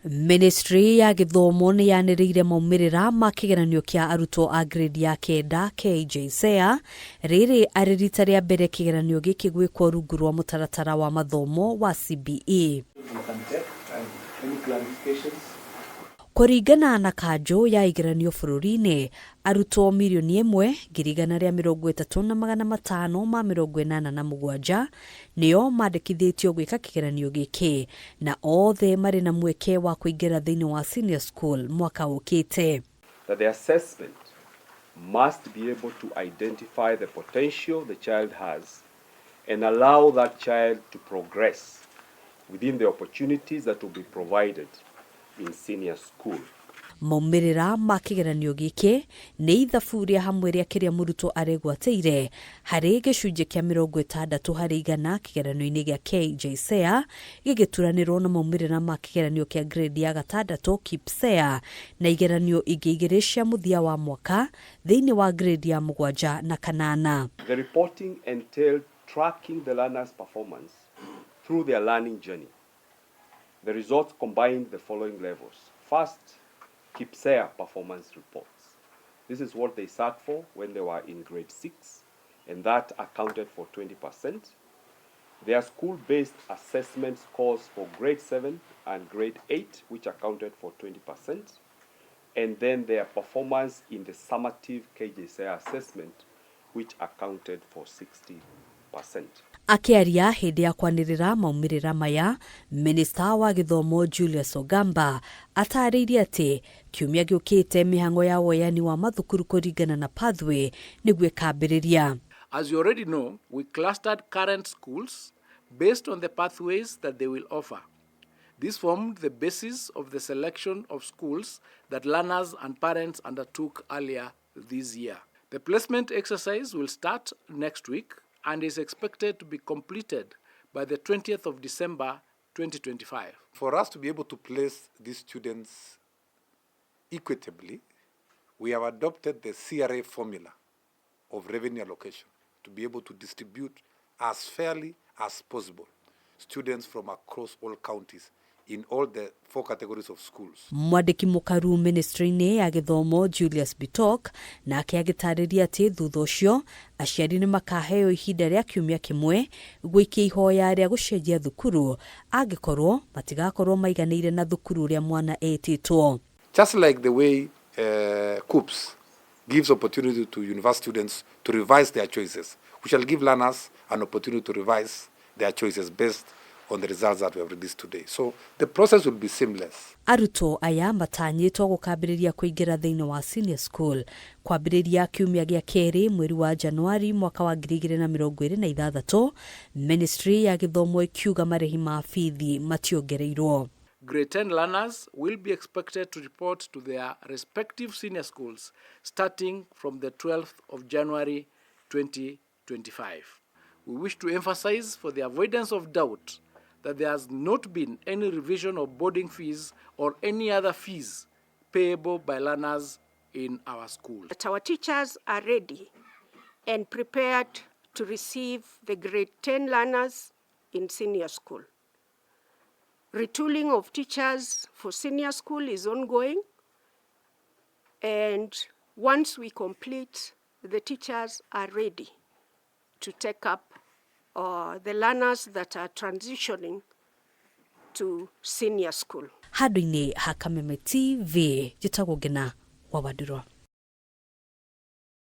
Ministry ya Githomo ni yaniriire maumirira ma kigeranio kia arutwo a grade ya kenda KJSEA riri ari rita ria mbere kigeranio giki gwikwo rungu rwa mutaratara wa mathomo wa CBE. Kuringana na kanjo ya igeranio bururi-ini, arutwo milioni 1,335,587 nio mandikithitio gwika kigeranio giki na othe mari na mweke wa kuingira thiini wa senior school mwaka ukite. That the assessment must be able to identify the potential the child has and allow that child to progress within the opportunities that will be provided in senior school. Maumirira ma kigeranio giki ni ithaburia hamwe ria kiria murutwo aregwateire hari gicunje kia 60% kigeranio-ini gia KJSEA gigituranirwo na maumirira ma kigeranio kia grade ya 6 KIPSEA na igeranio ingi igiri cia muthia wa mwaka thiini wa grade ya 7 na 8. The reporting entailed tracking the learners' performance through their learning journey. The results combined the following levels. First, KIPSEA performance reports. This is what they sat for when they were in grade 6, and that accounted for 20%. Their school-based assessment scores for grade 7 and grade 8, which accounted for 20%. And then their performance in the summative KJSEA assessment, which accounted for 60%. AKIARIA hindi ya kwanirira maumirira maya, Minister wa Githomo JULIUS OGAMBA atariirie ati kiumia giukite mihango ya woyani wa mathukuru kuringana na pathway niguo ikambiriria. As you already know, we clustered current schools based on the pathways that they will offer. This formed the basis of the selection of schools that learners and parents undertook earlier this year. The placement exercise will start next week and is expected to be completed by the 20th of December 2025. For us to be able to place these students equitably, we have adopted the CRA formula of revenue allocation to be able to distribute as fairly as possible students from across all counties in all the 4 categories of schools. Mwadiki mukaru ministry-ini ya Githomo Julius Bitok na akiagitariria ati thutha ucio aciari ni makaheo ihinda ria kiumia kimwe gwikia ihoya ria gucenjia thukuru angikorwo matigakorwo maiganire na thukuru ria mwana etitwo. Just like the way KUPS gives opportunity to university students to revise their choices, we shall give learners an opportunity to revise their choices based on the results that we have released today. So the process will be seamless. Arutwo aya matanyitwo gukambiriria kuingira thiini wa senior school kwambiriria kiumia gia keri mweri wa Januari mwaka wa 2026. Ministry ya Githomo IKIUGA marehi ma fithi mationgereirwo. Grade 10 learners will be expected to report to their respective senior schools starting from the 12th of January 2025. We wish to emphasize, for the avoidance of doubt, that there has not been any revision of boarding fees or any other fees payable by learners in our school. That our teachers are ready and prepared to receive the grade 10 learners in senior school. Retooling of teachers for senior school is ongoing, and once we complete, the teachers are ready to take up the learners that are transitioning to senior school. Handũ-inĩ ha KAMEME TV, njĩtagwo Ngina wa Wadurwa.